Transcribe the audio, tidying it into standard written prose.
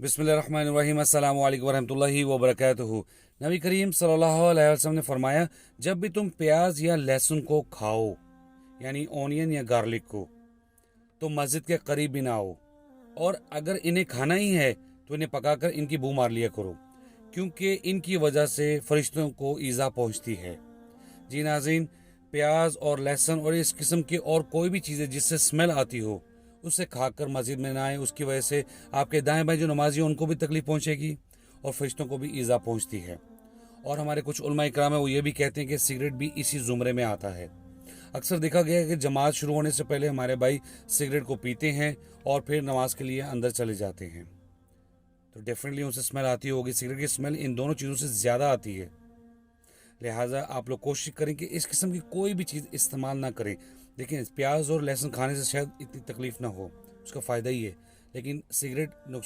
बिस्मिल्लाहिर्रहमानिर्रहीम अस्सलामु अलैकुम वरहमतुल्लाहि वबरकातुहू। नबी करीम सल्लल्लाहु अलैहि वसल्लम ने फरमाया, जब भी तुम प्याज या लहसुन को खाओ, यानी ऑनियन या गार्लिक को, तो मस्जिद के करीब भी ना आओ। और अगर इन्हें खाना ही है तो इन्हें पकाकर इनकी बू मार लिया करो, क्योंकि इनकी वजह से फरिश्तों को ईजा पहुंचती है। जी नाज़रीन, प्याज और लहसुन और इस किस्म की और कोई भी चीज़ें जिससे स्मेल आती हो, उसे खाकर मस्जिद में ना आए। उसकी वजह से आपके दाएं बाएं जो नमाजी हैं उनको भी तकलीफ पहुंचेगी और फरिश्तों को भी ईजा पहुंचती है। और हमारे कुछ उलमा इकराम है वो ये भी कहते हैं कि सिगरेट भी इसी जुमरे में आता है। अक्सर देखा गया है कि जमात शुरू होने से पहले हमारे भाई सिगरेट को पीते हैं और फिर नमाज के लिए अंदर चले जाते हैं, तो डेफिनेटली उनसे स्मेल आती होगी। सिगरेट की स्मेल इन दोनों चीज़ों से ज़्यादा आती है। लिहाजा आप लोग कोशिश करें कि इस किस्म की कोई भी चीज़ इस्तेमाल ना करें। देखिए, प्याज और लहसुन खाने से शायद इतनी तकलीफ ना हो, उसका फ़ायदा ही है, लेकिन सिगरेट नुकसान